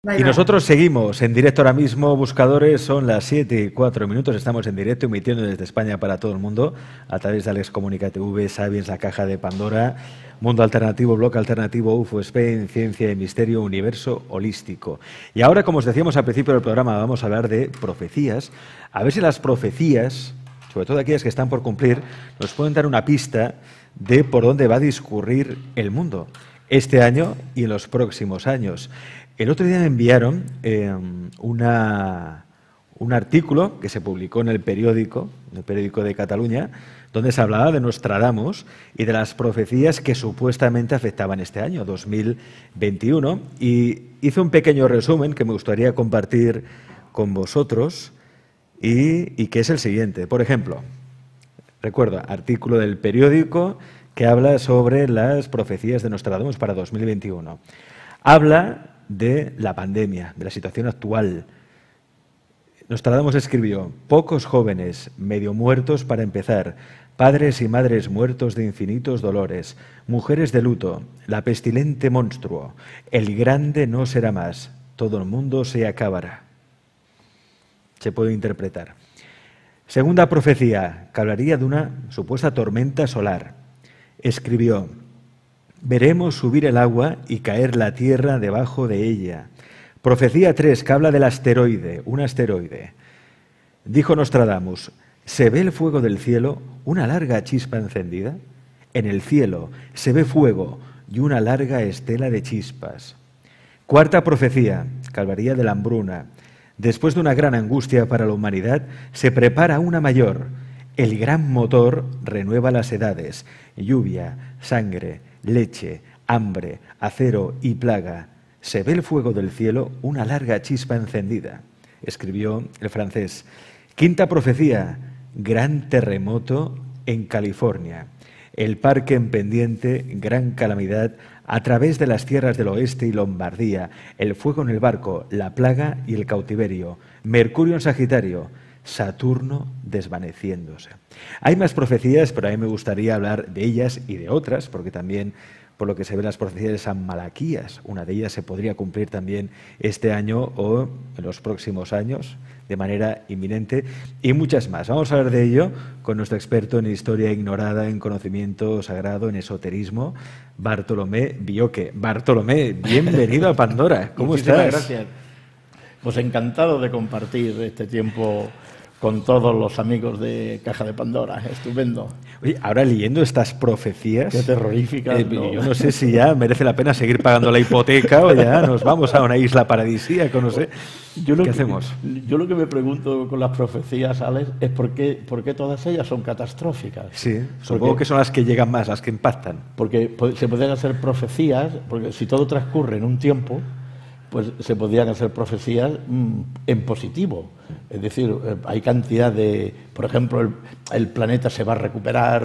Y nosotros seguimos en directo ahora mismo, buscadores, son las 7:04, estamos en directo emitiendo desde España para todo el mundo a través de Alex Comunica TV, Sapiens, La Caja de Pandora, Mundo Alternativo, Bloque Alternativo, UFO, Spain, Ciencia y Misterio, Universo Holístico. Y ahora, como os decíamos al principio del programa, vamos a hablar de profecías, a ver si las profecías, sobre todo aquellas que están por cumplir, nos pueden dar una pista de por dónde va a discurrir el mundo este año y en los próximos años. El otro día me enviaron un artículo que se publicó en el periódico de Cataluña, donde se hablaba de Nostradamus y de las profecías que supuestamente afectaban este año, 2021. Y hice un pequeño resumen que me gustaría compartir con vosotros y que es el siguiente. Por ejemplo, recuerda, artículo del periódico que habla sobre las profecías de Nostradamus para 2021. Habla de la pandemia, de la situación actual. Nostradamus escribió: pocos jóvenes, medio muertos para empezar, padres y madres muertos de infinitos dolores, mujeres de luto, la pestilente monstruo, el grande no será más, todo el mundo se acabará. Se puede interpretar. Segunda profecía, que hablaría de una supuesta tormenta solar. Escribió: veremos subir el agua y caer la tierra debajo de ella. Profecía 3, que habla del asteroide, un asteroide. Dijo Nostradamus: ¿se ve el fuego del cielo, una larga chispa encendida? En el cielo se ve fuego y una larga estela de chispas. Cuarta profecía, que hablaría de la hambruna. Después de una gran angustia para la humanidad, se prepara una mayor. El gran motor renueva las edades, lluvia, sangre, leche, hambre, acero y plaga. Se ve el fuego del cielo, una larga chispa encendida, escribió el francés. Quinta profecía, gran terremoto en California. El parque en pendiente, gran calamidad a través de las tierras del oeste y Lombardía. El fuego en el barco, la plaga y el cautiverio. Mercurio en Sagitario. Saturno desvaneciéndose. Hay más profecías, pero a mí me gustaría hablar de ellas y de otras, porque también, por lo que se ve en las profecías de San Malaquías, una de ellas se podría cumplir también este año o en los próximos años, de manera inminente, y muchas más. Vamos a hablar de ello con nuestro experto en historia ignorada, en conocimiento sagrado, en esoterismo, Bartolomé Bioque. Bartolomé, bienvenido a Pandora. ¿Cómo estás? Gracias. Pues encantado de compartir este tiempo con todos los amigos de Caja de Pandora. Estupendo. Oye, ahora leyendo estas profecías... Qué terroríficas. Yo no sé si ya merece la pena seguir pagando la hipoteca o ya nos vamos a una isla paradisíaca, no sé. ¿Qué hacemos? Yo lo que me pregunto con las profecías, Alex, es por qué todas ellas son catastróficas. Sí, supongo que son las que llegan más, las que impactan. Porque se pueden hacer profecías, porque si todo transcurre en un tiempo, pues se podrían hacer profecías en positivo. Es decir, hay cantidad de... Por ejemplo, el planeta se va a recuperar.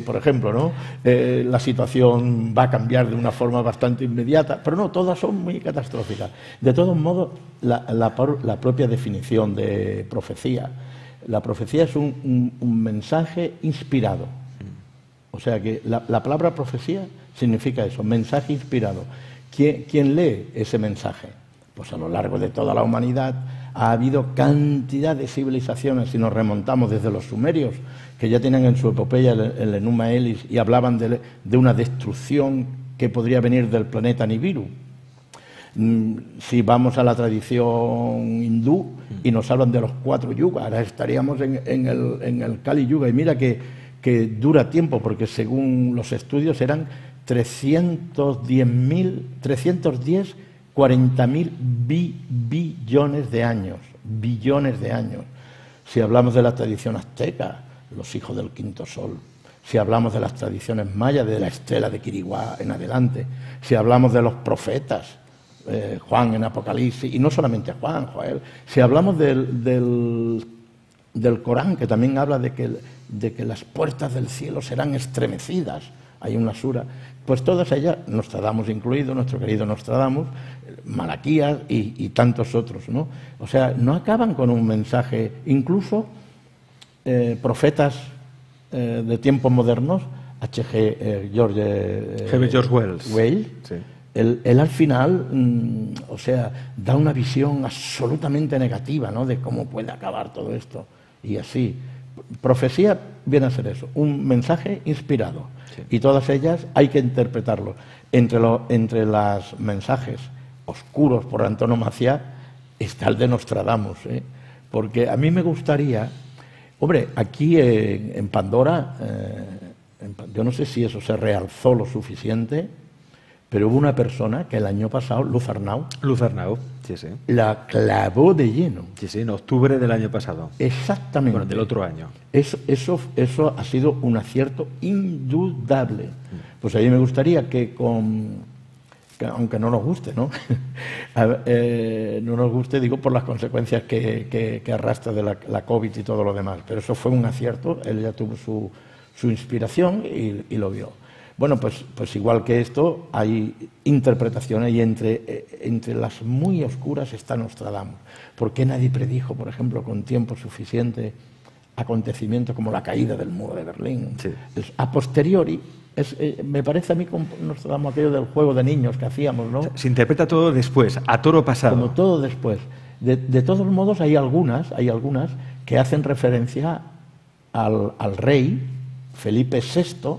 Por ejemplo, ¿no? La situación va a cambiar de una forma bastante inmediata. Pero no, todas son muy catastróficas. De todos modos, la propia definición de profecía. La profecía es un mensaje inspirado. O sea que la palabra profecía significa eso, mensaje inspirado. ¿Quién lee ese mensaje? Pues a lo largo de toda la humanidad ha habido cantidad de civilizaciones, si nos remontamos desde los sumerios, que ya tenían en su epopeya el Enuma Elis y hablaban de una destrucción que podría venir del planeta Nibiru. Si vamos a la tradición hindú y nos hablan de los 4 yugas, ahora estaríamos en el Kali Yuga, y mira que dura tiempo, porque según los estudios eran 40.000 billones de años. Si hablamos de la tradición azteca, los hijos del quinto sol. Si hablamos de las tradiciones mayas, de la estela de Quiriguá en adelante. Si hablamos de los profetas, Juan en Apocalipsis, y no solamente Juan, Joel. Si hablamos del Corán, que también habla de que las puertas del cielo serán estremecidas. Hay una sura, pues todas ellas, Nostradamus incluido, nuestro querido Nostradamus, Malaquías y tantos otros, ¿no? O sea, no acaban con un mensaje. Incluso profetas de tiempos modernos, George Wells, sí. Él al final, o sea, da una visión absolutamente negativa, ¿no?, de cómo puede acabar todo esto. Y así, profecía viene a ser eso, un mensaje inspirado. Sí. Y todas ellas hay que interpretarlo. Entre los mensajes oscuros por antonomasia está el de Nostradamus, ¿eh? Porque a mí me gustaría, hombre, aquí en Pandora, yo no sé si eso se realzó lo suficiente, pero hubo una persona que el año pasado, Luz Arnau, sí, sí, la clavó de lleno. Sí, sí, en octubre del año pasado. Exactamente. Bueno, del otro año. Eso ha sido un acierto indudable. Pues a mí me gustaría que aunque no nos guste, ¿no? No nos guste, digo, por las consecuencias que arrastra de la COVID y todo lo demás. Pero eso fue un acierto, él ya tuvo su inspiración y lo vio. Bueno, pues igual que esto, hay interpretaciones y entre las muy oscuras está Nostradamus. ¿Por qué nadie predijo, por ejemplo, con tiempo suficiente acontecimientos como la caída del muro de Berlín? Sí. A posteriori, me parece a mí con Nostradamus aquello del juego de niños que hacíamos, ¿no? Se interpreta todo después, a toro pasado. Como todo después. De todos modos, hay algunas que hacen referencia al rey Felipe VI,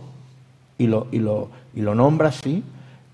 y lo nombra así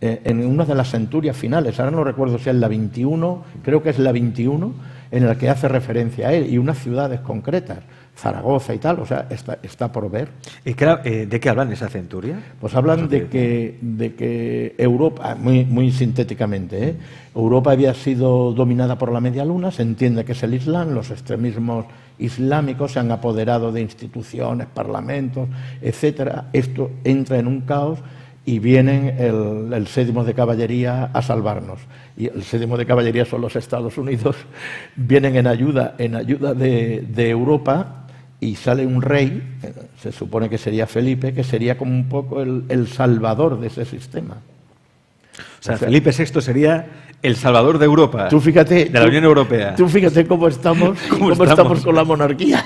en una de las centurias finales. Ahora no recuerdo si es la 21, creo que es la 21, en la que hace referencia a él, y unas ciudades concretas, Zaragoza y tal, o sea, está por ver. ¿Y de qué hablan esa centuria? Pues hablan de que Europa, muy sintéticamente, Europa había sido dominada por la media luna, se entiende que es el Islam, los extremismos islámicos se han apoderado de instituciones, parlamentos, etcétera. Esto entra en un caos y vienen el 7º de caballería a salvarnos. Y el 7º de caballería son los Estados Unidos, vienen en ayuda de Europa, y sale un rey, se supone que sería Felipe, que sería como un poco el salvador de ese sistema. O sea, Felipe VI sería el salvador de Europa, tú fíjate, de la Unión Europea. Tú fíjate cómo estamos con la monarquía.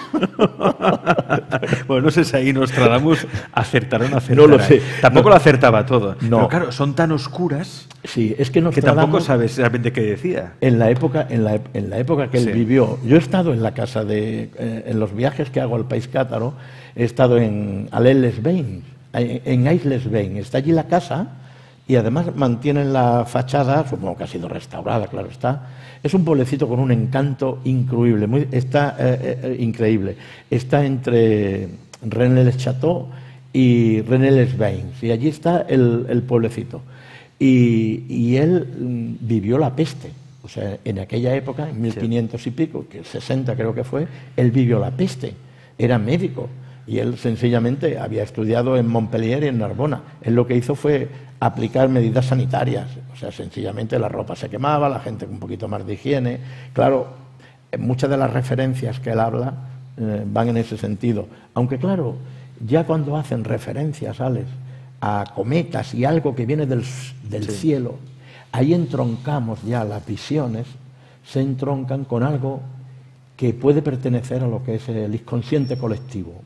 Bueno, no sé si ahí Nostradamus acertará o no acertará. No lo sé. Tampoco lo acertaba todo. No. Pero claro, son tan oscuras, sí, es que tampoco sabes realmente qué decía. En la época que él vivió, yo he estado en la casa en los viajes que hago al país cátaro, he estado en Ailesbury, está allí la casa. Y además mantienen la fachada, supongo que ha sido restaurada, claro está. Es un pueblecito con un encanto increíble, increíble. Está entre Rennes-le-Château y Rennes-les-Bains, y allí está el pueblecito. Y él vivió la peste, o sea, en aquella época, en 1500 y pico, que 60 creo que fue, él vivió la peste, era médico. Y él sencillamente había estudiado en Montpellier y en Narbona. Él lo que hizo fue aplicar medidas sanitarias. O sea, sencillamente la ropa se quemaba, la gente con un poquito más de higiene. Claro, muchas de las referencias que él habla van en ese sentido. Aunque claro, ya cuando hacen referencias, Alex, a cometas y algo que viene del cielo, ahí entroncamos ya las visiones, se entroncan con algo que puede pertenecer a lo que es el inconsciente colectivo.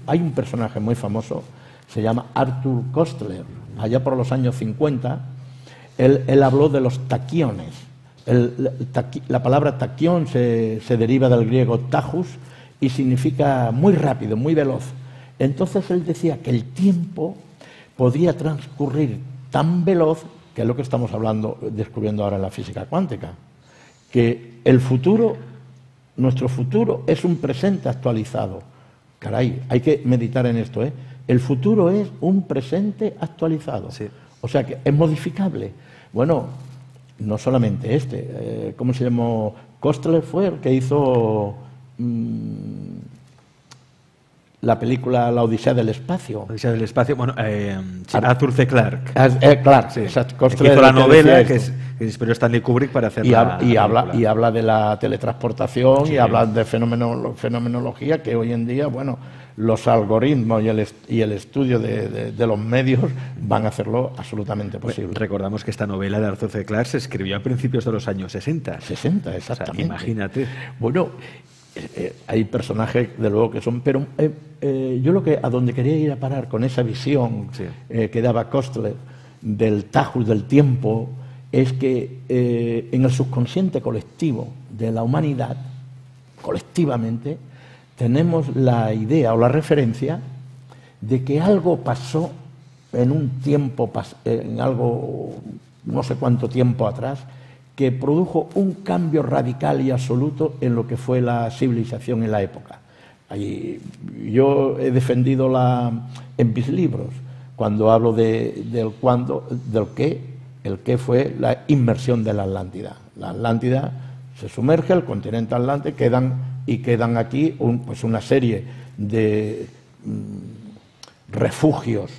Hay un personaje muy famoso, se llama Arthur Koestler, allá por los años 50, él habló de los taquiones. La palabra taquión se deriva del griego tajus y significa muy rápido, muy veloz. Entonces él decía que el tiempo podía transcurrir tan veloz, que es lo que estamos descubriendo ahora en la física cuántica, que nuestro futuro es un presente actualizado. Caray, hay que meditar en esto, ¿eh? El futuro es un presente actualizado. Sí. O sea que es modificable. Bueno, no solamente ¿cómo se llamó? Koestler fue el que hizo la película La Odisea del Espacio. Odisea del Espacio, bueno, Arthur C. Clarke. Clarke, sí. Exacto. Que hizo la novela que inspiró Stanley Kubrick para hacer y habla de la teletransportación, sí, y habla de fenomenología, que hoy en día, bueno, los algoritmos y el estudio de los medios van a hacerlo absolutamente posible. Recordamos que esta novela de Arthur C. Clarke se escribió a principios de los años 60. 60, exactamente. O sea, imagínate. Bueno, hay personajes, de luego, que son... Pero yo a donde quería ir a parar con esa visión, sí, que daba Koestler, del tajus del tiempo es que en el subconsciente colectivo de la humanidad, colectivamente, tenemos la idea o la referencia de que algo pasó en un tiempo, en algo no sé cuánto tiempo atrás, que produjo un cambio radical y absoluto en lo que fue la civilización en la época. Yo he defendido en mis libros, cuando hablo del qué, el qué fue la inmersión de la Atlántida. La Atlántida se sumerge, el continente atlántico, quedan aquí una serie de refugios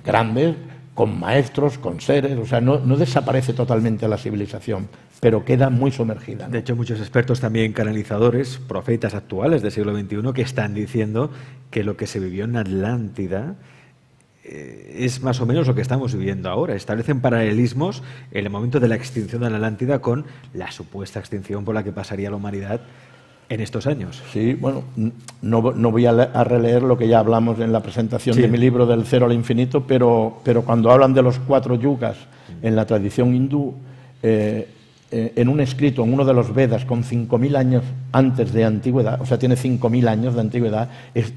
grandes, con maestros, con seres, o sea, no desaparece totalmente la civilización, pero queda muy sumergida, ¿no? De hecho, muchos expertos también canalizadores, profetas actuales del siglo XXI, que están diciendo que lo que se vivió en Atlántida es más o menos lo que estamos viviendo ahora. Establecen paralelismos en el momento de la extinción de la Atlántida con la supuesta extinción por la que pasaría la humanidad en estos años. Sí, bueno, no voy a releer lo que ya hablamos en la presentación de mi libro Del cero al infinito, pero cuando hablan de los 4 yugas en la tradición hindú, en un escrito, en uno de los Vedas, con 5.000 años antes de antigüedad, o sea, tiene 5.000 años de antigüedad,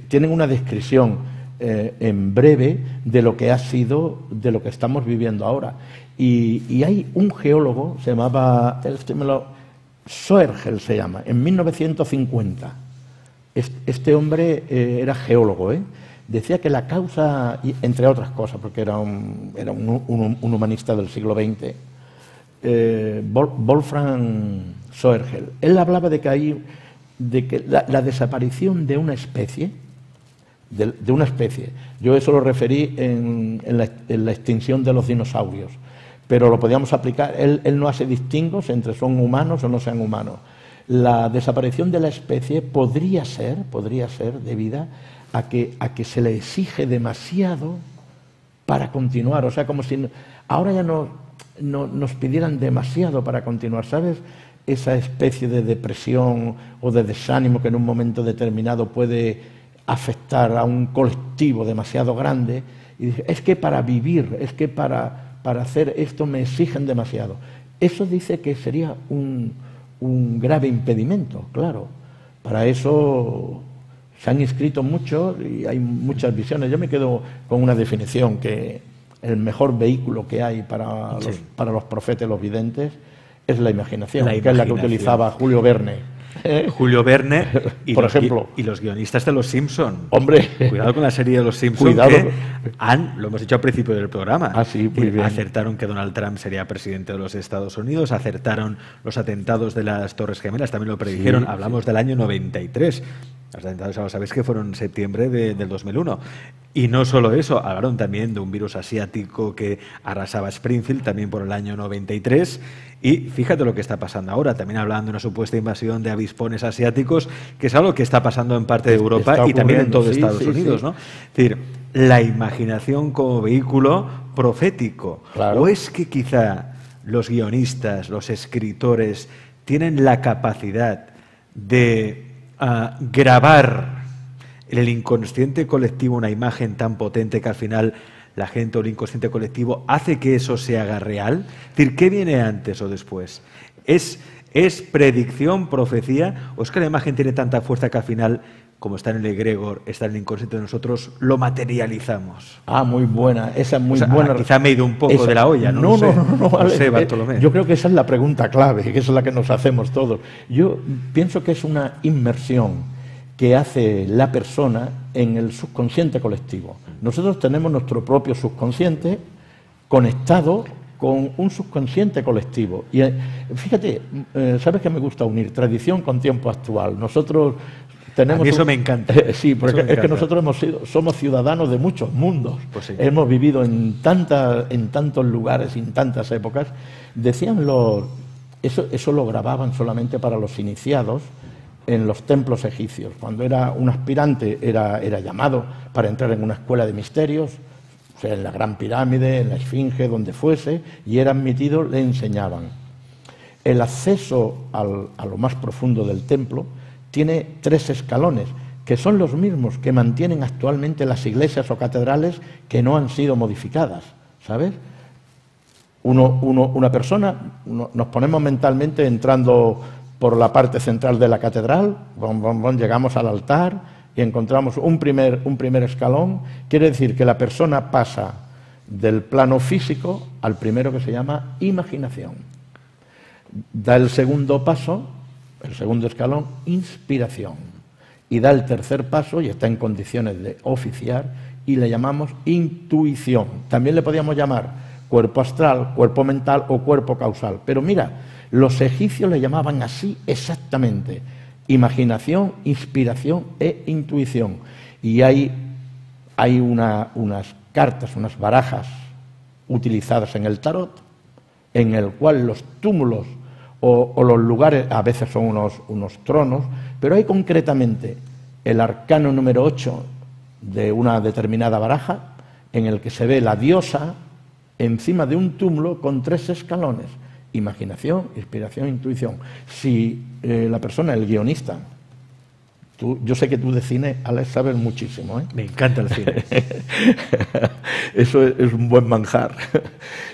tienen una descripción en breve de lo que ha sido, de lo que estamos viviendo ahora. Y hay un geólogo, se llamaba... Soergel se llama, en 1950. Este hombre era geólogo, decía que la causa, entre otras cosas, porque era un humanista del siglo XX, Wolfram Soergel, él hablaba de que la desaparición de una especie, yo eso lo referí en la extinción de los dinosaurios, pero lo podíamos aplicar. Él no hace distingos entre son humanos o no sean humanos. La desaparición de la especie podría ser debida a que se le exige demasiado para continuar. O sea, como si ahora ya no nos pidieran demasiado para continuar, ¿sabes? Esa especie de depresión o de desánimo que en un momento determinado puede afectar a un colectivo demasiado grande. Y dice, es que para vivir, es que para hacer esto me exigen demasiado. Eso dice que sería un grave impedimento, claro. Para eso se han escrito mucho y hay muchas visiones. Yo me quedo con una definición, que el mejor vehículo que hay para los profetas y los videntes es la imaginación, que es la que utilizaba Julio Verne. Julio Verne y, por ejemplo, y los guionistas de Los Simpson. Hombre, cuidado con la serie de Los Simpson, que lo hemos dicho al principio del programa. Sí, muy bien. Acertaron que Donald Trump sería presidente de los Estados Unidos, acertaron los atentados de las Torres Gemelas, también lo predijeron. Hablamos del año 93. Los atentados, ya lo sabéis, que fueron en septiembre del 2001. Y no solo eso, hablaron también de un virus asiático que arrasaba Springfield, también por el año 93. Y fíjate lo que está pasando ahora. También hablan de una supuesta invasión de avispones asiáticos, que es algo que está pasando en parte de Europa y también en todo Estados Unidos, ¿no? Es decir, la imaginación como vehículo profético. Claro. ¿O es que quizá los guionistas, los escritores, tienen la capacidad de grabar en el inconsciente colectivo una imagen tan potente que al final la gente o el inconsciente colectivo hace que eso se haga real? Es decir, ¿qué viene antes o después? ¿Es predicción, profecía, o es que la imagen tiene tanta fuerza que al final, como está en el egregor, está en el inconsciente de nosotros, lo materializamos? Muy buena, esa es muy buena. Quizá me he ido un poco de la olla, no sé, Bartolomé. Yo creo que esa es la pregunta clave, que esa es la que nos hacemos todos. Yo pienso que es una inmersión que hace la persona en el subconsciente colectivo. Nosotros tenemos nuestro propio subconsciente conectado con un subconsciente colectivo. Y fíjate, sabes que me gusta unir tradición con tiempo actual. Nosotros tenemos... A mí eso me encanta. Sí, porque es que nosotros somos ciudadanos de muchos mundos. Pues sí. Hemos vivido en tantos lugares y en tantas épocas. Decían eso lo grababan solamente para los iniciados en los templos egipcios. Cuando era un aspirante era llamado para entrar en una escuela de misterios, o sea, en la Gran Pirámide, en la Esfinge, donde fuese, y era admitido, le enseñaban. El acceso a lo más profundo del templo tiene 3 escalones, que son los mismos que mantienen actualmente las iglesias o catedrales que no han sido modificadas, ¿sabes? una persona, nos ponemos mentalmente entrando por la parte central de la catedral, llegamos al altar y encontramos un primer escalón. Quiere decir que la persona pasa del plano físico al primero, que se llama imaginación. Da el segundo paso, el segundo escalón, inspiración. Y da el tercer paso y está en condiciones de oficiar y le llamamos intuición. También le podíamos llamar cuerpo astral, cuerpo mental o cuerpo causal. Pero mira, los egipcios le llamaban así exactamente: imaginación, inspiración e intuición. Y hay unas cartas, unas barajas utilizadas en el tarot, en el cual los túmulos o los lugares, a veces son unos tronos, pero hay concretamente el arcano número 8 de una determinada baraja, en el que se ve la diosa encima de un túmulo con 3 escalones: imaginación, inspiración, intuición. Si la persona, el guionista, yo sé que tú de cine, Alex, sabes muchísimo, ¿eh? Me encanta el cine. Eso es un buen manjar.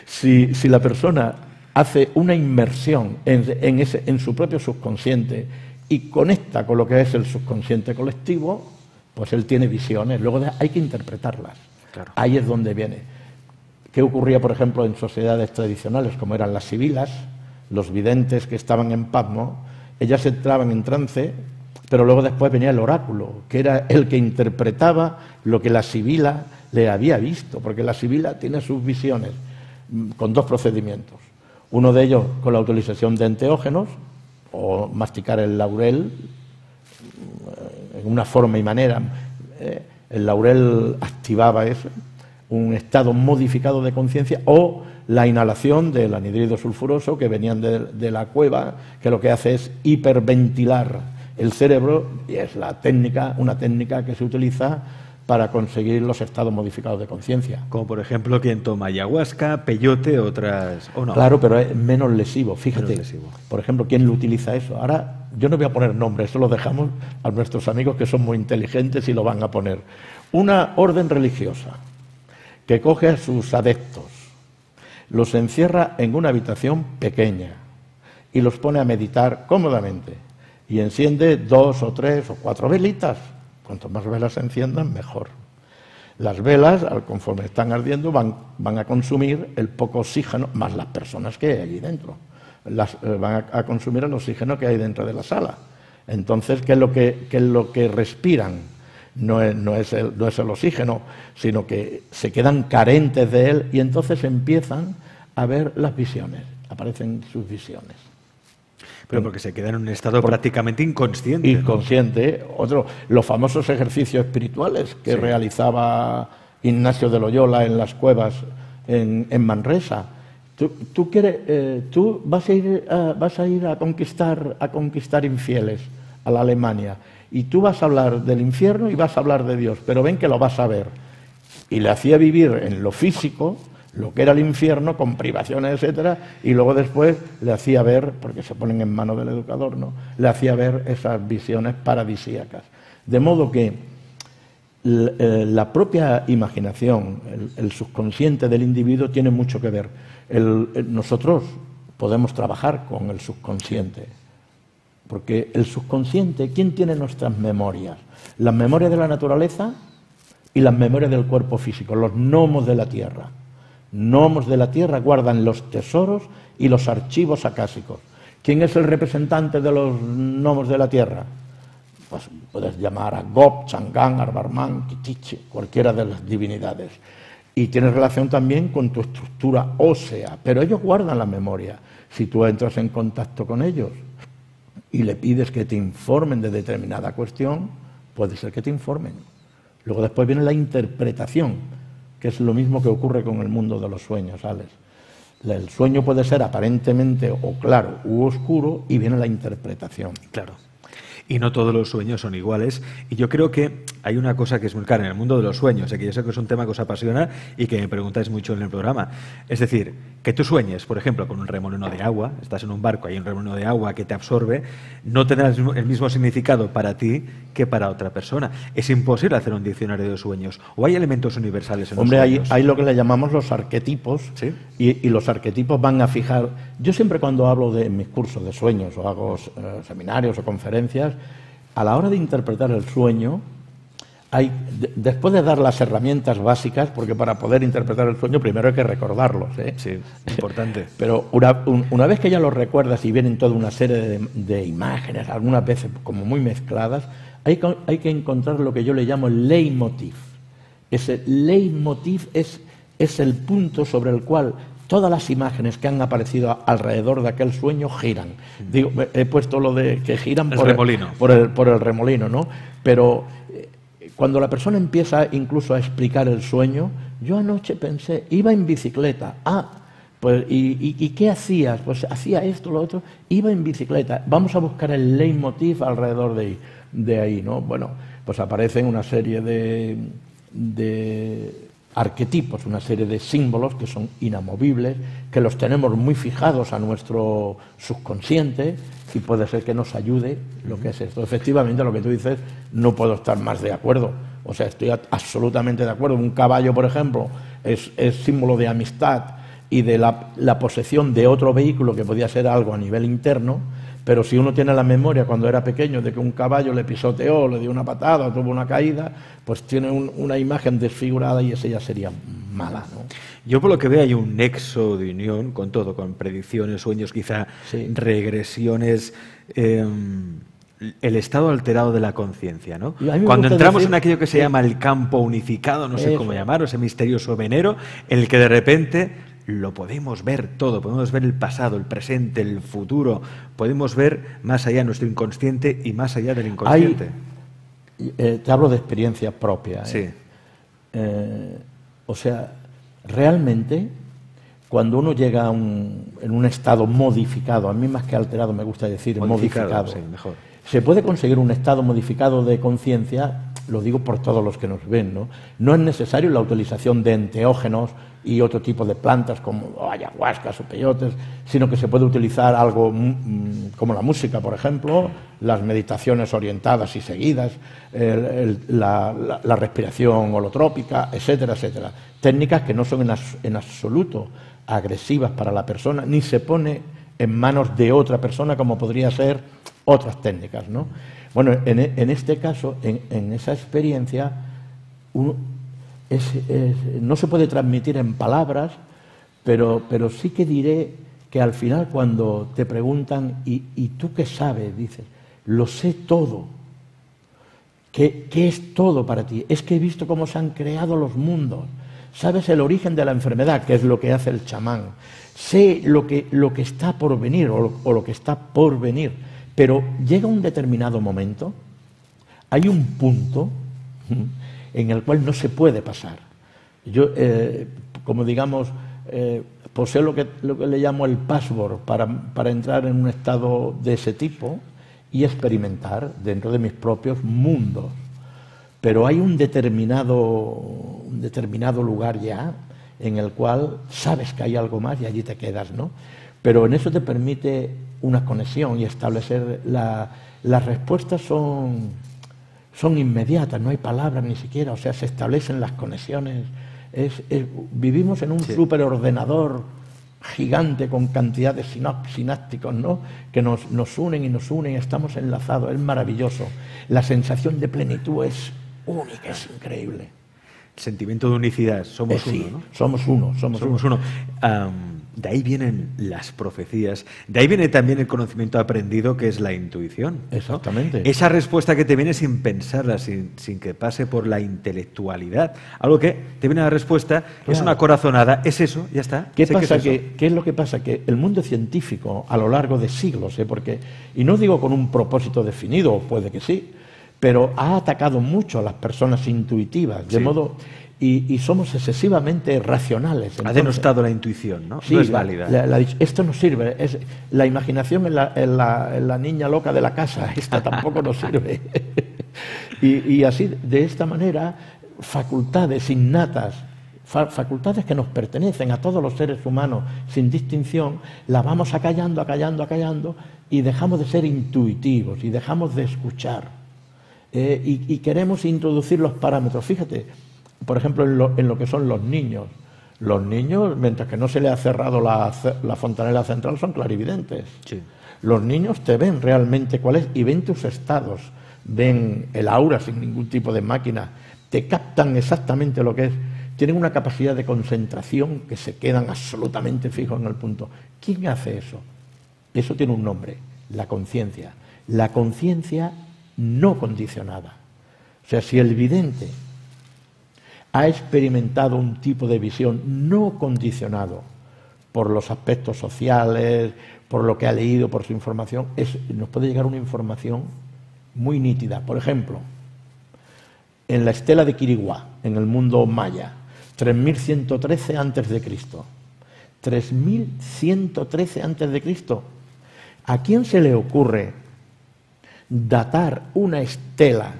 Si la persona hace una inmersión en su propio subconsciente y conecta con lo que es el subconsciente colectivo, pues él tiene visiones. Luego hay que interpretarlas. Claro. Ahí es donde viene. ¿Qué ocurría, por ejemplo, en sociedades tradicionales como eran las sibilas, los videntes que estaban en Patmos? Ellas entraban en trance, pero luego después venía el oráculo, que era el que interpretaba lo que la sibila le había visto, porque la sibila tiene sus visiones con 2 procedimientos. Uno de ellos con la utilización de enteógenos, o masticar el laurel en una forma y manera. El laurel activaba eso, un estado modificado de conciencia, o la inhalación del anhídrido sulfuroso que venían de la cueva, que lo que hace es hiperventilar el cerebro, y es una técnica que se utiliza para conseguir los estados modificados de conciencia. Como por ejemplo quien toma ayahuasca, peyote, otras... ¿o no? Claro, pero es menos lesivo, fíjate. Menos lesivo. Por ejemplo, ¿quién lo utiliza eso? Ahora, yo no voy a poner nombres, eso lo dejamos a nuestros amigos que son muy inteligentes y lo van a poner. Una orden religiosa que coge a sus adeptos, los encierra en una habitación pequeña y los pone a meditar cómodamente y enciende 2 o 3 o 4 velitas. Cuanto más velas se enciendan, mejor. Las velas, conforme están ardiendo, van a consumir el poco oxígeno, más las personas que hay allí dentro. Van a consumir el oxígeno que hay dentro de la sala. Entonces, ¿qué es lo que respiran? No es el oxígeno, sino que se quedan carentes de él y entonces empiezan a ver las visiones, aparecen sus visiones. Pero porque se queda en un estado prácticamente inconsciente. Inconsciente. ¿No? Los famosos ejercicios espirituales que realizaba Ignacio de Loyola en las cuevas en Manresa. Tú vas a ir a conquistar infieles a la Alemania, y tú vas a hablar del infierno y vas a hablar de Dios, pero ven que lo vas a ver. Y le hacía vivir en lo físico lo que era el infierno, con privaciones, etcétera, y luego después le hacía ver, porque se ponen en manos del educador, ¿no?, le hacía ver esas visiones paradisíacas. De modo que la propia imaginación, el subconsciente del individuo tiene mucho que ver. Nosotros podemos trabajar con el subconsciente, porque el subconsciente, ¿quién tiene nuestras memorias? Las memorias de la naturaleza y las memorias del cuerpo físico, los gnomos de la tierra. Gnomos de la tierra guardan los tesoros y los archivos acásicos. ¿Quién es el representante de los gnomos de la tierra? Pues puedes llamar a Gop, Chang'an, Arbarmán, Kitiche, cualquiera de las divinidades. Y tiene relación también con tu estructura ósea, pero ellos guardan la memoria. Si tú entras en contacto con ellos y le pides que te informen de determinada cuestión, puede ser que te informen. Luego después viene la interpretación, que es lo mismo que ocurre con el mundo de los sueños, Alex. El sueño puede ser aparentemente o claro u oscuro, y viene la interpretación. Claro. Y no todos los sueños son iguales. Y yo creo que hay una cosa que es muy clara en el mundo de los sueños, que yo sé que es un tema que os apasiona y que me preguntáis mucho en el programa. Es decir, que tú sueñes, por ejemplo, con un remolino de agua, estás en un barco, hay un remolino de agua que te absorbe, no tendrá el mismo significado para ti que para otra persona. Es imposible hacer un diccionario de sueños. ¿O hay elementos universales en los sueños? Hay lo que le llamamos los arquetipos, ¿sí? y los arquetipos van a fijar... Yo siempre cuando hablo de mis cursos de sueños o hago seminarios o conferencias, a la hora de interpretar el sueño, después de dar las herramientas básicas, porque para poder interpretar el sueño primero hay que recordarlos, ¿eh? Sí, importante. Pero una vez que ya los recuerdas y vienen toda una serie de imágenes, algunas veces como muy mezcladas, hay que encontrar lo que yo le llamo el leitmotiv. Ese leitmotiv es el punto sobre el cual todas las imágenes que han aparecido alrededor de aquel sueño giran. Digo, he puesto lo de que giran por el remolino, ¿no? Pero cuando la persona empieza incluso a explicar el sueño, yo anoche pensé, iba en bicicleta. Pues ¿y qué hacías? Pues hacía esto, lo otro, iba en bicicleta. Vamos a buscar el leitmotiv alrededor de ahí, ¿no? Bueno, pues aparecen una serie de arquetipos, una serie de símbolos que son inamovibles, que los tenemos muy fijados a nuestro subconsciente y puede ser que nos ayude lo que es esto. Efectivamente, lo que tú dices, no puedo estar más de acuerdo. O sea, estoy absolutamente de acuerdo. Un caballo, por ejemplo, es símbolo de amistad y de la posesión de otro vehículo que podía ser algo a nivel interno, pero si uno tiene la memoria cuando era pequeño de que un caballo le pisoteó, le dio una patada o tuvo una caída, pues tiene una imagen desfigurada y esa ya sería mala, ¿no? Yo por lo que veo hay un nexo de unión con todo, con predicciones, sueños, quizá sí, regresiones, el estado alterado de la conciencia, ¿no? Cuando entramos en aquello que se llama el campo unificado, no sé cómo llamarlo, ese misterioso venero, en el que de repente lo podemos ver todo, podemos ver el pasado, el presente, el futuro, podemos ver más allá de nuestro inconsciente y más allá del inconsciente. Te hablo de experiencia propia. Sí. O sea, realmente, cuando uno llega en un estado modificado, a mí más que alterado me gusta decir modificado, sí, mejor. Se puede conseguir un estado modificado de conciencia, lo digo por todos los que nos ven, ¿no? No es necesario la utilización de enteógenos y otro tipo de plantas como ayahuascas o peyotes, sino que se puede utilizar algo como la música, por ejemplo, las meditaciones orientadas y seguidas, la respiración holotrópica, etcétera, etcétera. Técnicas que no son en absoluto agresivas para la persona, ni se pone en manos de otra persona como podría ser otras técnicas, ¿no? Bueno, en este caso, en esa experiencia, no se puede transmitir en palabras, pero sí que diré que al final cuando te preguntan ¿y tú qué sabes? Dices, lo sé todo. ¿Qué es todo para ti? Es que he visto cómo se han creado los mundos. Sabes el origen de la enfermedad, que es lo que hace el chamán. Sé lo que está por venir o lo que está por venir. Pero llega un determinado momento, hay un punto en el cual no se puede pasar. Yo, como digamos, poseo lo que le llamo el password para entrar en un estado de ese tipo y experimentar dentro de mis propios mundos. Pero hay un determinado lugar ya en el cual sabes que hay algo más y allí te quedas, ¿no? Pero en eso te permite una conexión y establecer las respuestas son inmediatas, no hay palabras ni siquiera, o sea, se establecen las conexiones. Vivimos en un superordenador gigante con cantidad de sinápticos, ¿no? Que nos unen y nos unen, estamos enlazados, es maravilloso. La sensación de plenitud es única, es increíble. El sentimiento de unicidad, somos uno, ¿no? Somos uno. De ahí vienen las profecías, de ahí viene también el conocimiento aprendido, que es la intuición, ¿no? Exactamente. Esa respuesta que te viene sin pensarla, sin que pase por la intelectualidad. Algo que te viene la respuesta, claro. Es una corazonada, es eso, ya está. ¿Qué es lo que pasa? Que el mundo científico, a lo largo de siglos, y no digo con un propósito definido, puede que sí, pero ha atacado mucho a las personas intuitivas, de modo... Y somos excesivamente racionales. Entonces, ha denostado la intuición, ¿no? Sí, no es válida. Esto no sirve. La imaginación es la niña loca de la casa. Esta tampoco nos sirve. Y así, de esta manera, facultades innatas, facultades que nos pertenecen a todos los seres humanos sin distinción, las vamos acallando y dejamos de ser intuitivos y dejamos de escuchar. Y queremos introducir los parámetros. Fíjate, por ejemplo, en lo que son los niños. Los niños, mientras que no se les ha cerrado la fontanela central, son clarividentes. Sí. Los niños te ven realmente cuál es y ven tus estados, ven el aura sin ningún tipo de máquina, te captan exactamente lo que es. Tienen una capacidad de concentración que se quedan absolutamente fijos en el punto. ¿Quién hace eso? Eso tiene un nombre, la conciencia. La conciencia no condicionada. O sea, si el vidente ha experimentado un tipo de visión no condicionado por los aspectos sociales, por lo que ha leído, por su información, nos puede llegar una información muy nítida. Por ejemplo, en la estela de Quiriguá, en el mundo maya, 3113 a.C. 3113 a.C. ¿A quién se le ocurre datar una estela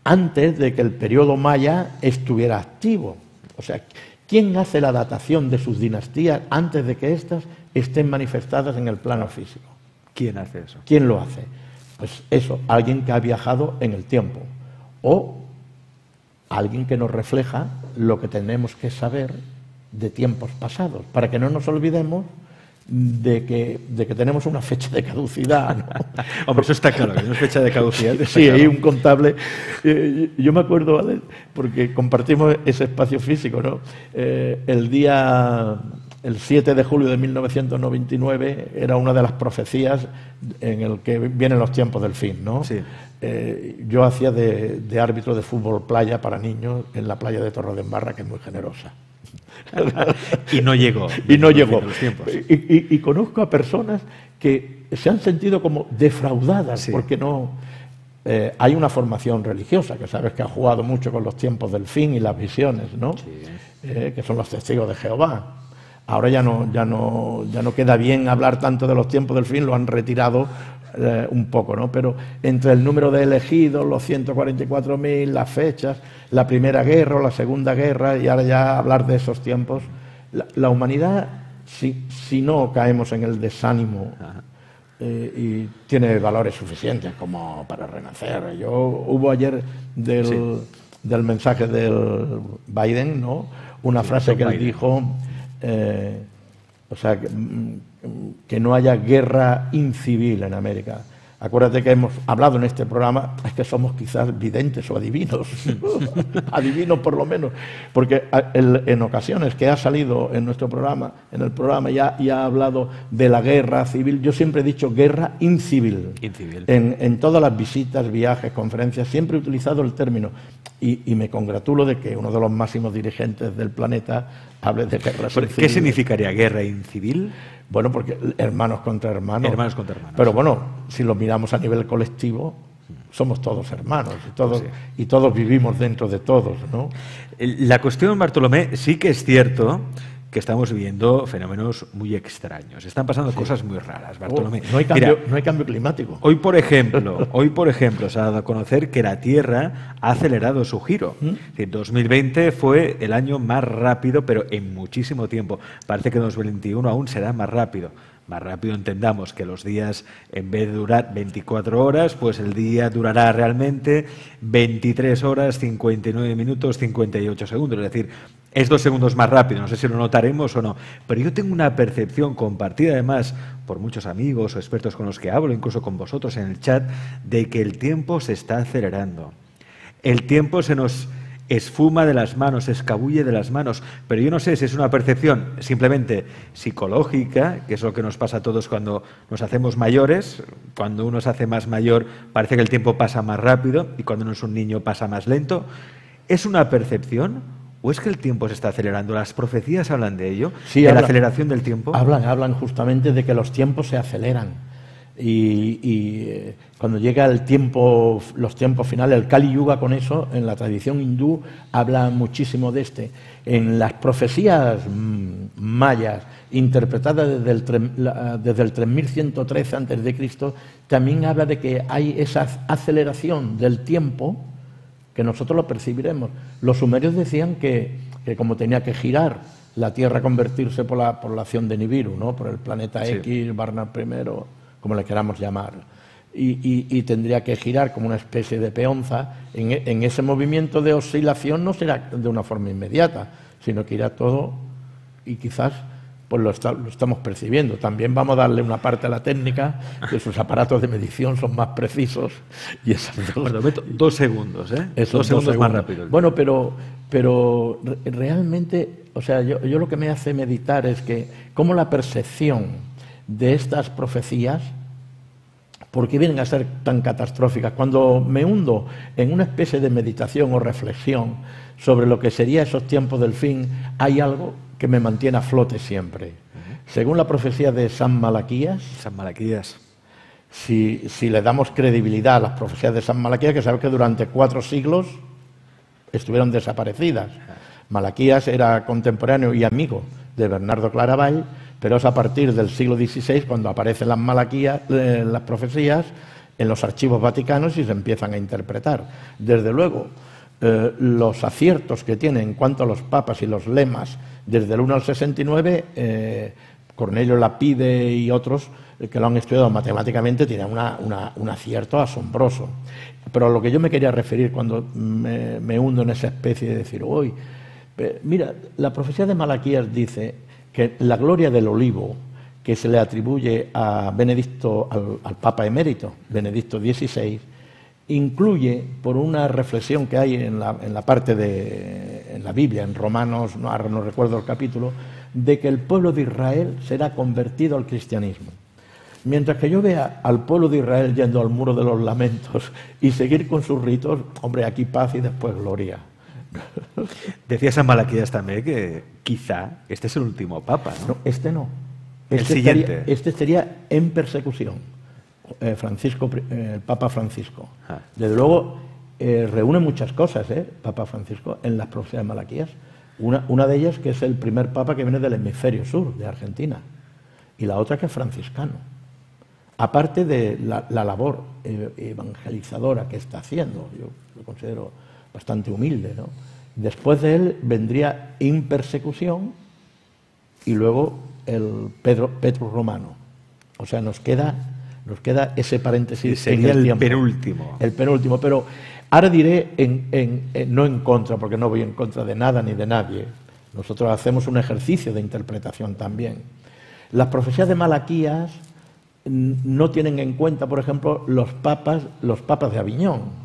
antes de que el periodo maya estuviera activo? O sea, ¿quién hace la datación de sus dinastías antes de que éstas estén manifestadas en el plano físico? ¿Quién hace eso? ¿Quién lo hace? Pues eso, alguien que ha viajado en el tiempo o alguien que nos refleja lo que tenemos que saber de tiempos pasados, para que no nos olvidemos de que tenemos una fecha de caducidad, ¿no? Hombre, eso está claro, que no es fecha de caducidad. Sí, claro. Hay un contable. Yo me acuerdo, ¿vale? Porque compartimos ese espacio físico, ¿no? El 7 de julio de 1999 era una de las profecías en el que vienen los tiempos del fin, ¿no? Sí. Yo hacía de árbitro de fútbol playa para niños en la playa de Torredembarra, que es muy generosa. Y no llegó. Y no llegó. Y conozco a personas que se han sentido como defraudadas, sí, porque no... hay una formación religiosa, que sabes que ha jugado mucho con los tiempos del fin y las visiones, ¿no? Sí. Que son los testigos de Jehová. Ahora ya no queda bien hablar tanto de los tiempos del fin, lo han retirado un poco, ¿no? Pero entre el número de elegidos, los 144.000, las fechas, la Primera Guerra o la Segunda Guerra, y ahora ya hablar de esos tiempos, la humanidad, si no caemos en el desánimo, y tiene valores suficientes como para renacer. Hubo ayer del mensaje del Biden, ¿no? Una frase que él dijo, o sea, que no haya guerra incivil en América. Acuérdate que hemos hablado en este programa, es que somos quizás videntes o adivinos, adivinos por lo menos, porque en ocasiones que ha salido en nuestro programa, en el programa ya ha hablado de la guerra civil. Yo siempre he dicho guerra incivil. En todas las visitas, viajes, conferencias, siempre he utilizado el término y me congratulo de que uno de los máximos dirigentes del planeta hable de guerra civil. ¿Qué significaría guerra incivil? Bueno, porque hermanos contra hermanos. Hermanos contra hermanos. Pero bueno, si lo miramos a nivel colectivo, somos todos hermanos y todos vivimos dentro de todos, ¿no? La cuestión, Bartolomé, sí que es cierto que estamos viviendo fenómenos muy extraños. Están pasando cosas muy raras, Bartolomé. No hay cambio climático. Hoy, por ejemplo, se ha dado a conocer que la Tierra ha acelerado su giro. Es decir, 2020 fue el año más rápido, pero en muchísimo tiempo. Parece que 2021 aún será más rápido. Más rápido entendamos que los días, en vez de durar 24 horas, pues el día durará realmente 23 horas, 59 minutos, 58 segundos. Es decir, es 2 segundos más rápido, no sé si lo notaremos o no. Pero yo tengo una percepción compartida además por muchos amigos o expertos con los que hablo, incluso con vosotros en el chat, de que el tiempo se está acelerando. El tiempo se nos esfuma de las manos, se escabulle de las manos, pero yo no sé si es una percepción simplemente psicológica, que es lo que nos pasa a todos cuando nos hacemos mayores. Cuando uno se hace más mayor parece que el tiempo pasa más rápido y cuando uno es un niño pasa más lento. ¿Es una percepción o es que el tiempo se está acelerando? ¿Las profecías hablan de ello? Sí, ¿De la aceleración del tiempo? Hablan justamente de que los tiempos se aceleran. Cuando llega el tiempo, los tiempos finales, el Kali Yuga, con eso, en la tradición hindú habla muchísimo de En las profecías mayas, interpretadas desde el 3113 a.C., también habla de que hay esa aceleración del tiempo que nosotros lo percibiremos. Los sumerios decían que como tenía que girar la Tierra, convertirse por la acción de Nibiru, ¿no? Por el planeta X, Barnard I, como le queramos llamar, y tendría que girar como una especie de peonza. En ese movimiento de oscilación no será de una forma inmediata, sino que irá todo, y quizás pues lo estamos percibiendo. También vamos a darle una parte a la técnica, que sus aparatos de medición son más precisos. Y esas bueno, 2 segundos, ¿eh? Esos 2 segundos más rápidos. Bueno, pero realmente, o sea, yo lo que me hace meditar es que cómo la percepción de estas profecías, ¿por qué vienen a ser tan catastróficas? Cuando me hundo en una especie de meditación o reflexión sobre lo que serían esos tiempos del fin, hay algo que me mantiene a flote siempre. Según la profecía de San Malaquías, si le damos credibilidad a las profecías de San Malaquías, que sabes que durante 4 siglos estuvieron desaparecidas. Malaquías era contemporáneo y amigo de Bernardo Claravall, pero es a partir del siglo XVI cuando aparecen las profecías en los archivos vaticanos y se empiezan a interpretar. Desde luego, los aciertos que tiene en cuanto a los papas y los lemas, desde el 1 al 69, Cornelio Lapide y otros que lo han estudiado matemáticamente tienen un acierto asombroso. Pero a lo que yo me quería referir cuando me hundo en esa especie de decir, uy, mira, la profecía de Malaquías dice que la gloria del olivo que se le atribuye a Benedicto, al Papa emérito, Benedicto XVI, incluye, por una reflexión que hay en la parte en la Biblia, en Romanos, no recuerdo el capítulo, de que el pueblo de Israel será convertido al cristianismo. Mientras que yo vea al pueblo de Israel yendo al muro de los lamentos y seguir con sus ritos, hombre, aquí paz y después gloria. Decía San Malaquías también que quizá este es el último papa, ¿no? No, este no. El siguiente. Este estaría en persecución. El Papa Francisco. Desde luego, reúne muchas cosas, Papa Francisco, en las profecías de Malaquías. Una de ellas que es el primer papa que viene del hemisferio sur, de Argentina, y la otra que es franciscano. Aparte de la labor evangelizadora que está haciendo, yo lo considero bastante humilde, ¿no? Después de él vendría In Persecución y luego el Petrus Romano. O sea, nos queda ese paréntesis. Sería en el tiempo. Penúltimo. El penúltimo, pero ahora diré no en contra, porque no voy en contra de nada ni de nadie. Nosotros hacemos un ejercicio de interpretación también. Las profecías de Malaquías no tienen en cuenta, por ejemplo, los papas de Aviñón,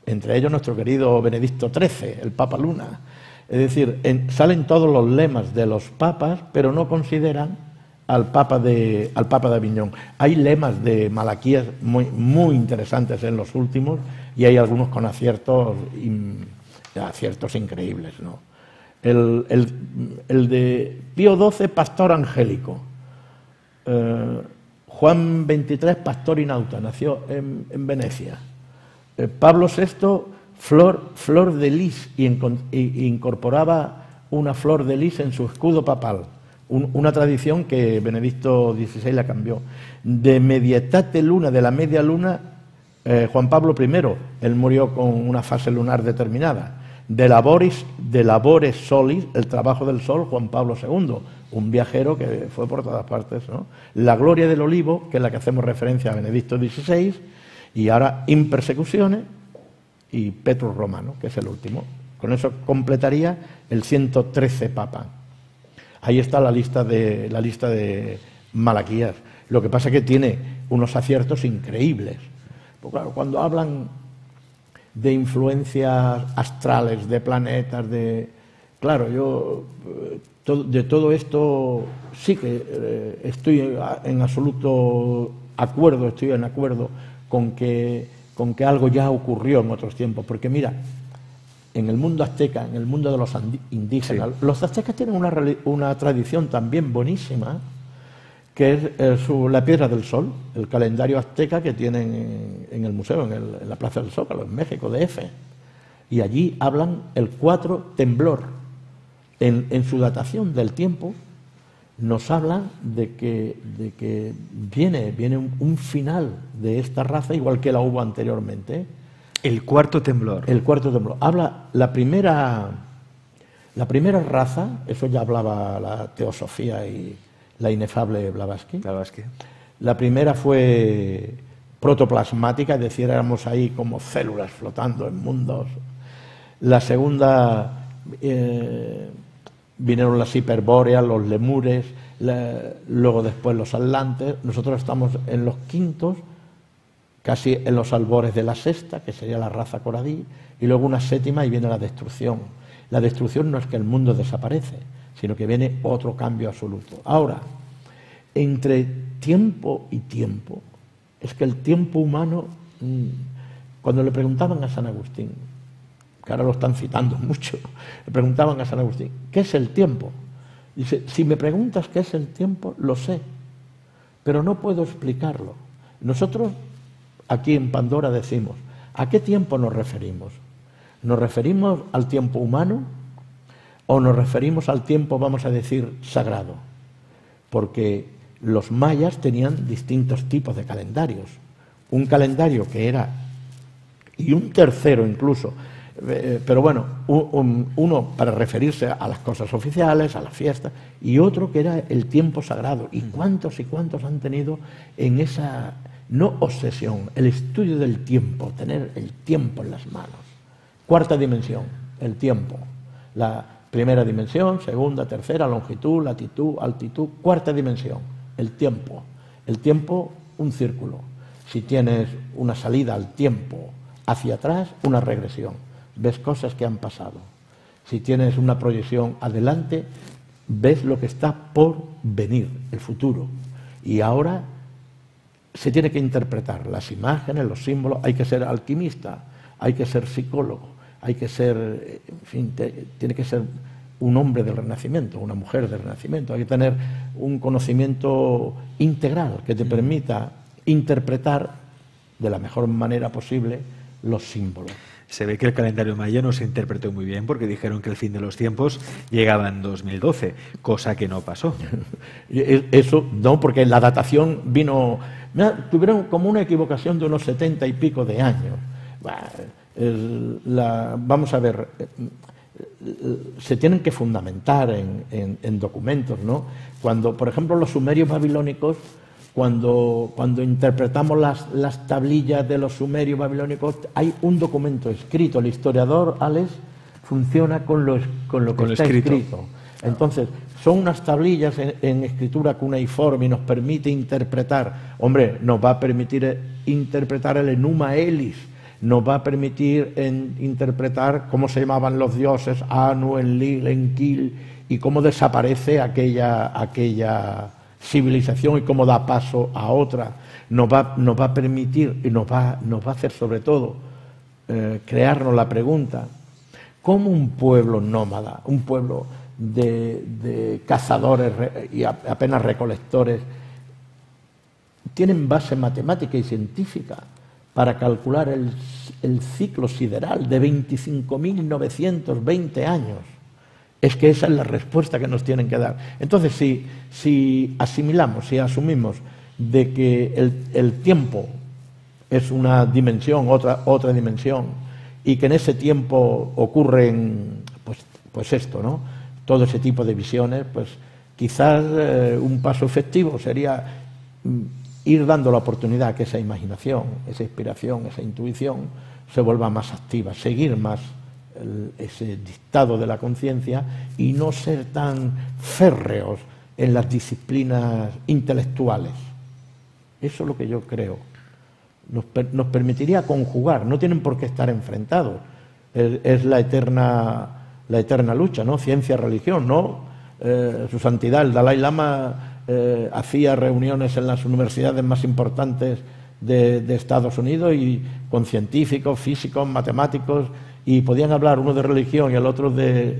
entre ellos nuestro querido Benedicto XIII, el Papa Luna. Es decir, salen todos los lemas de los papas, pero no consideran al Papa de Aviñón. Hay lemas de Malaquías muy interesantes en los últimos, y hay algunos con aciertos increíbles, ¿no? El de Pío XII, pastor angélico. Juan XXIII, pastor inauta, nació en Venecia. Pablo VI, flor de lis, y incorporaba una flor de lis en su escudo papal. Una tradición que Benedicto XVI la cambió. De Medietate Luna, de la media luna, Juan Pablo I, él murió con una fase lunar determinada. De labores solis, el trabajo del sol, Juan Pablo II, un viajero que fue por todas partes, ¿no? La gloria del olivo, que es la que hacemos referencia a Benedicto XVI, y ahora In Persecuciones y Petrus Romano, que es el último. Con eso completaría el 113 Papa. Ahí está la lista de Malaquías. Lo que pasa es que tiene unos aciertos increíbles. Porque, claro, cuando hablan de influencias astrales, de planetas, claro, yo de todo esto sí que estoy en absoluto acuerdo, con que algo ya ocurrió en otros tiempos. Porque mira, en el mundo azteca, en el mundo de los indígenas, sí, los aztecas tienen una tradición también buenísima, que es la Piedra del Sol, el calendario azteca que tienen en el museo, en la Plaza del Zócalo, en México, DF. Y allí hablan el 4 temblor. En su datación del tiempo nos hablan de que viene un final de esta raza, igual que la hubo anteriormente. El cuarto temblor. El cuarto temblor. Habla la primera raza, eso ya hablaba la teosofía y la inefable Blavatsky. La primera fue protoplasmática, es decir, éramos ahí como células flotando en mundos. La segunda vinieron las hiperbóreas, los lemures, luego después los atlantes. Nosotros estamos en los quintos, casi en los albores de la sexta, que sería la raza coradí, y luego una séptima y viene la destrucción. La destrucción no es que el mundo desaparece, sino que viene otro cambio absoluto. Ahora, entre tiempo y tiempo, es que el tiempo humano, cuando le preguntaban a San Agustín, que ahora lo están citando mucho, le preguntaban a San Agustín, ¿qué es el tiempo? Dice, si me preguntas qué es el tiempo, lo sé, pero no puedo explicarlo. Nosotros, aquí en Pandora decimos, ¿a qué tiempo nos referimos? ¿Nos referimos al tiempo humano o nos referimos al tiempo, vamos a decir, sagrado? Porque los mayas tenían distintos tipos de calendarios. Un calendario que era, y un tercero incluso, pero bueno, uno para referirse a las cosas oficiales, a las fiestas, y otro que era el tiempo sagrado. Y cuántos han tenido en esa, no obsesión, el estudio del tiempo, tener el tiempo en las manos. Cuarta dimensión, el tiempo. La primera dimensión, segunda, tercera, longitud, latitud, altitud. Cuarta dimensión, el tiempo. El tiempo, un círculo. Si tienes una salida al tiempo hacia atrás, una regresión. Ves cosas que han pasado. Si tienes una proyección adelante, ves lo que está por venir, el futuro. Y ahora se tiene que interpretar las imágenes, los símbolos. Hay que ser alquimista, hay que ser psicólogo, hay que ser, en fin, tiene que ser un hombre del Renacimiento, una mujer del Renacimiento. Hay que tener un conocimiento integral que te permita interpretar de la mejor manera posible los símbolos. Se ve que el calendario maya no se interpretó muy bien porque dijeron que el fin de los tiempos llegaba en 2012, cosa que no pasó. Eso no, porque la datación vino... Tuvieron como una equivocación de unos 70 y pico de años. Vamos a ver, se tienen que fundamentar en documentos, ¿no? Cuando, por ejemplo, los sumerios babilónicos, cuando interpretamos las tablillas de los sumerios babilónicos, hay un documento escrito. El historiador, Alex, funciona con lo que está escrito. Entonces, son unas tablillas en escritura cuneiforme y nos permite interpretar. Hombre, nos va a permitir interpretar el Enuma Elis, nos va a permitir interpretar cómo se llamaban los dioses, Anu, Enlil, Enlil, y cómo desaparece aquella civilización y cómo da paso a otra. Nos va a permitir y nos va a hacer sobre todo crearnos la pregunta, ¿cómo un pueblo nómada, un pueblo de cazadores y apenas recolectores tienen base matemática y científica para calcular el ciclo sideral de 25.920 años? Es que esa es la respuesta que nos tienen que dar. Entonces, si asimilamos, si asumimos de que el tiempo es una dimensión, otra dimensión, y que en ese tiempo ocurren, pues esto, ¿no? Todo ese tipo de visiones, pues quizás un paso efectivo sería ir dando la oportunidad a que esa imaginación, esa inspiración, esa intuición se vuelva más activa, seguir más ese dictado de la conciencia y no ser tan férreos en las disciplinas intelectuales. Eso es lo que yo creo. Nos permitiría conjugar, no tienen por qué estar enfrentados. Es la eterna lucha, ¿no? Ciencia-religión, ¿no? Su Santidad, el Dalai Lama hacía reuniones en las universidades más importantes de Estados Unidos y con científicos, físicos, matemáticos, y podían hablar uno de religión y el otro de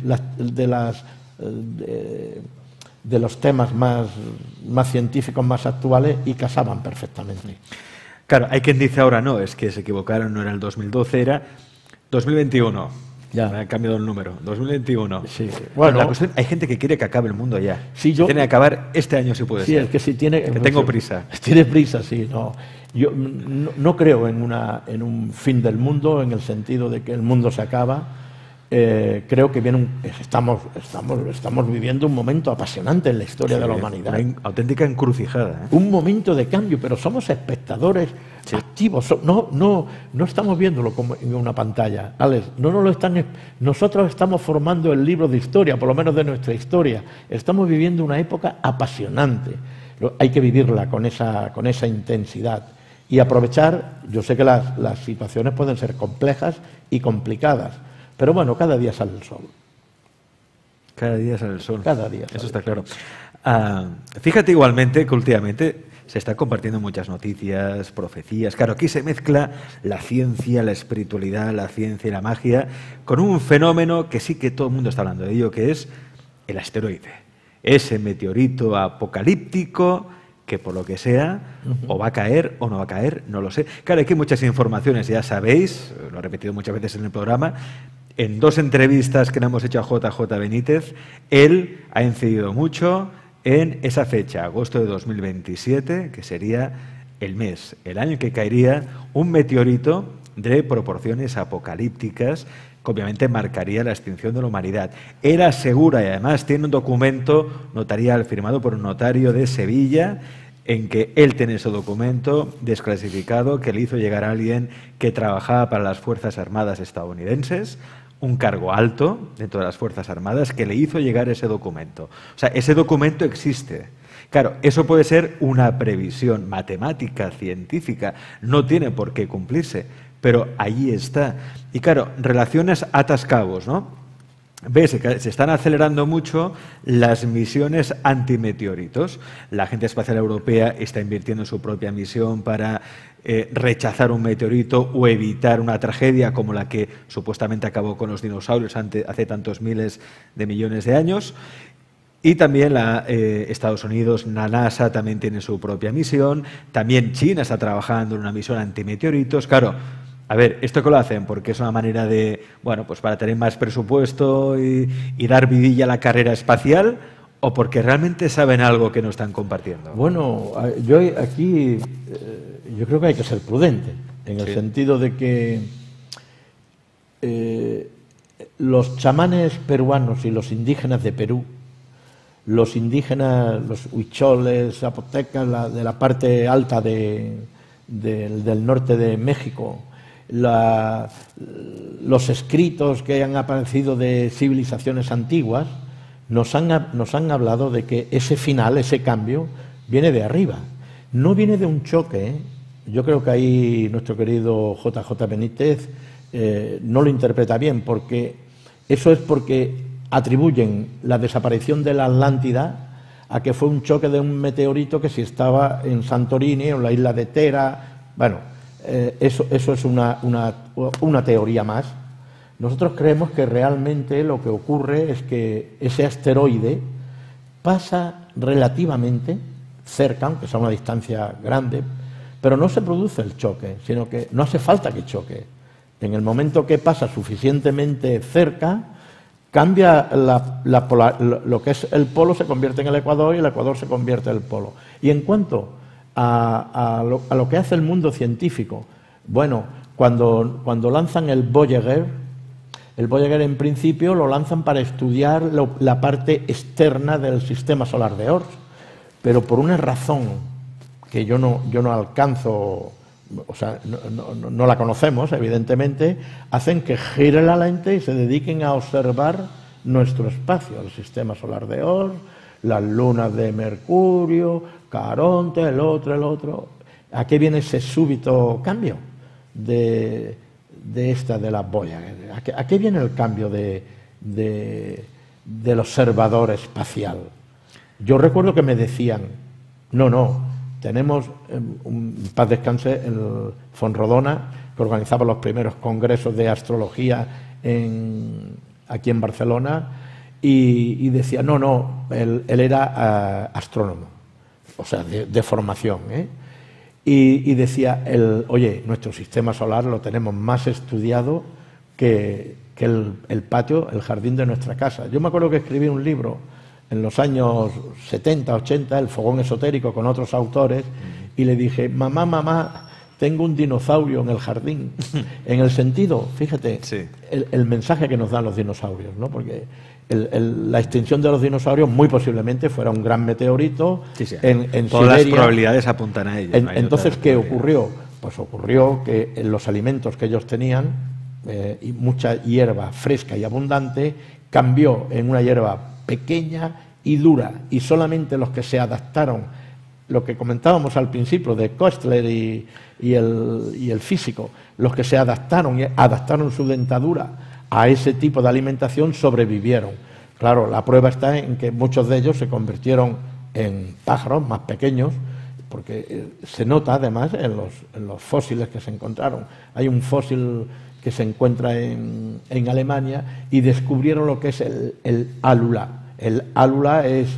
de los temas más científicos, más actuales, y casaban perfectamente. Claro, hay quien dice ahora no, es que se equivocaron, no era el 2012, era 2021. Ya. Me han cambiado el número, 2021. Sí. Bueno, la cuestión, hay gente que quiere que acabe el mundo ya. Sí, tiene que acabar este año si puede sí, ser. Es que si tiene, que tengo prisa. Tiene prisa, sí. No. Yo no creo en un fin del mundo, en el sentido de que el mundo se acaba. Creo que estamos viviendo un momento apasionante en la historia de la humanidad. Una auténtica encrucijada. Un momento de cambio, pero somos espectadores activos. No estamos viéndolo como en una pantalla, Alex. Nosotros estamos formando el libro de historia, por lo menos de nuestra historia. Estamos viviendo una época apasionante. Hay que vivirla con esa intensidad y aprovechar. Yo sé que las situaciones pueden ser complejas y complicadas, pero bueno, cada día sale el sol. Cada día sale el sol. Cada día. Eso está claro. Fíjate igualmente que últimamente se están compartiendo muchas noticias, profecías. Claro, aquí se mezcla la ciencia, la espiritualidad, la ciencia y la magia con un fenómeno que sí que todo el mundo está hablando de ello, que es el asteroide. Ese meteorito apocalíptico que por lo que sea, o va a caer o no va a caer, no lo sé. Claro, aquí hay muchas informaciones, ya sabéis, lo he repetido muchas veces en el programa. En 2 entrevistas que le hemos hecho a JJ Benítez, él ha incidido mucho en esa fecha, agosto de 2027, que sería el año en que caería un meteorito de proporciones apocalípticas, que obviamente marcaría la extinción de la humanidad. Él asegura, y además tiene un documento notarial firmado por un notario de Sevilla, en que él tiene ese documento desclasificado que le hizo llegar a alguien que trabajaba para las Fuerzas Armadas estadounidenses, un cargo alto dentro de las Fuerzas Armadas, que le hizo llegar ese documento. O sea, ese documento existe. Claro, eso puede ser una previsión matemática, científica, no tiene por qué cumplirse, pero allí está. Y claro, relaciones atas cabos, ¿no? Ves que se están acelerando mucho las misiones antimeteoritos. La Agencia Espacial Europea está invirtiendo en su propia misión para rechazar un meteorito o evitar una tragedia como la que supuestamente acabó con los dinosaurios hace tantos miles de millones de años. Y también Estados Unidos, la NASA, también tiene su propia misión. También China está trabajando en una misión antimeteoritos. Claro, a ver, ¿esto qué lo hacen? Porque es una manera de, bueno, pues para tener más presupuesto y dar vidilla a la carrera espacial, o porque realmente saben algo que no están compartiendo. Bueno, yo aquí yo creo que hay que ser prudente, en el sentido de que los chamanes peruanos y los indígenas de Perú, los indígenas, los huicholes, zapotecas, de la parte alta del norte de México, los escritos que han aparecido de civilizaciones antiguas, nos han hablado de que ese final, ese cambio, viene de arriba. No viene de un choque. Yo creo que ahí nuestro querido JJ Benítez no lo interpreta bien, porque eso es porque atribuyen la desaparición de la Atlántida a que fue un choque de un meteorito que si estaba en Santorini o en la isla de Tera. Bueno, eso es una teoría más. Nosotros creemos que realmente lo que ocurre es que ese asteroide pasa relativamente cerca, aunque sea una distancia grande, pero no se produce el choque, sino que no hace falta que choque. En el momento que pasa suficientemente cerca, cambia lo que es el polo, se convierte en el ecuador, y el ecuador se convierte en el polo. Y en cuanto a lo que hace el mundo científico, bueno, cuando lanzan el Voyager en principio lo lanzan para estudiar la parte externa del sistema solar de Oort, pero por una razón que yo no alcanzo, o sea, no la conocemos, evidentemente, hacen que gire la lente y se dediquen a observar nuestro espacio, el sistema solar de Oort, las lunas de Mercurio, Caronte, el otro. ¿A qué viene ese súbito cambio de la Voyager? ¿A qué viene el cambio del observador espacial? Yo recuerdo que me decían, no, tenemos, paz descanse, el Fonrodona, que organizaba los primeros congresos de astrología aquí en Barcelona, y decía, no, él era astrónomo, o sea, de formación, ¿eh? Y decía, oye, nuestro sistema solar lo tenemos más estudiado que el patio, el jardín de nuestra casa. Yo me acuerdo que escribí un libro en los años 70, 80, El fogón esotérico, con otros autores, y le dije, mamá, tengo un dinosaurio en el jardín. En el sentido, fíjate, sí, el mensaje que nos dan los dinosaurios, ¿no? Porque la extinción de los dinosaurios muy posiblemente fuera un gran meteorito. Sí, sí. En todas Siberia. Las probabilidades apuntan a ello. Entonces, ¿qué ocurrió? Pues ocurrió que en los alimentos que ellos tenían, y mucha hierba fresca y abundante, cambió en una hierba pequeña y dura, y solamente los que se adaptaron, lo que comentábamos al principio de Kostler y el físico, los que se adaptaron y adaptaron su dentadura a ese tipo de alimentación, sobrevivieron. Claro, la prueba está en que muchos de ellos se convirtieron en pájaros más pequeños, porque se nota además en los fósiles que se encontraron. Hay un fósil que se encuentra en Alemania, y descubrieron lo que es el álula. El álula es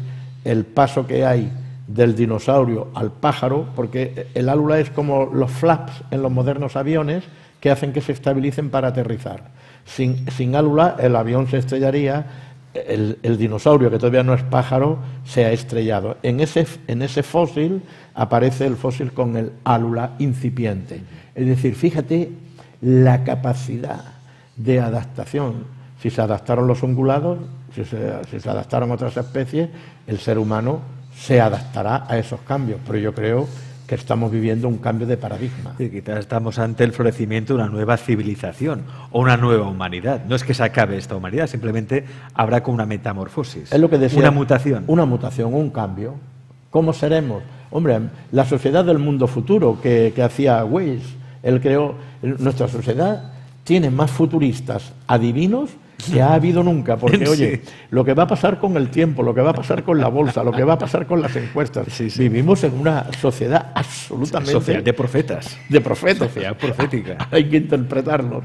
el paso que hay del dinosaurio al pájaro, porque el álula es como los flaps en los modernos aviones que hacen que se estabilicen para aterrizar. Sin álula el avión se estrellaría, el dinosaurio, que todavía no es pájaro, se ha estrellado. En ese fósil aparece el fósil con el álula incipiente. Es decir, fíjate la capacidad de adaptación. Si se adaptaron los ungulados, si se adaptaron otras especies, el ser humano se adaptará a esos cambios. Pero yo creo que estamos viviendo un cambio de paradigma. Sí, quizás estamos ante el florecimiento de una nueva civilización o una nueva humanidad. No es que se acabe esta humanidad, simplemente habrá como una metamorfosis. Es lo que decía, una mutación. Una mutación, un cambio. ¿Cómo seremos? Hombre, la sociedad del mundo futuro que hacía Weiss, él creó, nuestra sociedad tiene más futuristas adivinos que ha habido nunca, porque oye, lo que va a pasar con el tiempo, lo que va a pasar con la bolsa, lo que va a pasar con las encuestas, vivimos en una sociedad absolutamente... Sociedad de profetas. De profetas. Sociedad profética. Hay que interpretarlos.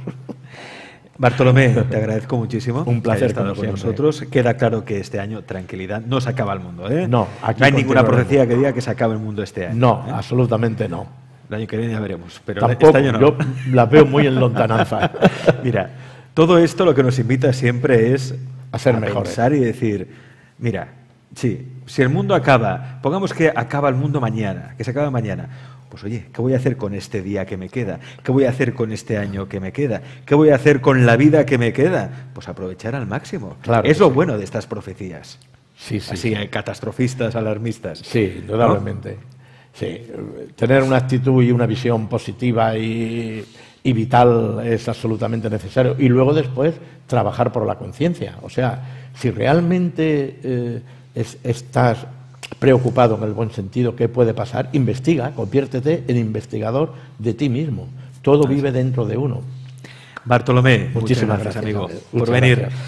Bartolomé, te agradezco muchísimo. Un placer estar con nosotros. Queda claro que este año, tranquilidad, no se acaba el mundo, ¿eh? No, aquí no hay ninguna profecía que diga que se acabe el mundo este año. No, absolutamente no. El año que viene ya veremos, pero tampoco, este año no. Yo la veo muy en lontananza. Mira, todo esto lo que nos invita siempre es a ser mejores. Pensar y decir, mira, sí, si el mundo acaba, pongamos que acaba el mundo mañana, que se acaba mañana, pues oye, ¿qué voy a hacer con este día que me queda? ¿Qué voy a hacer con este año que me queda? ¿Qué voy a hacer con la vida que me queda? Pues aprovechar al máximo. Claro, es lo bueno de estas profecías. Sí, sí. Así, hay catastrofistas, alarmistas. Sí, indudablemente. ¿No? Sí, tener una actitud y una visión positiva y vital es absolutamente necesario. Y luego después trabajar por la conciencia. O sea, si realmente estás preocupado en el buen sentido, ¿qué puede pasar? Investiga, conviértete en investigador de ti mismo. Todo vive dentro de uno. Bartolomé, muchísimas gracias, amigo, por venir. Gracias.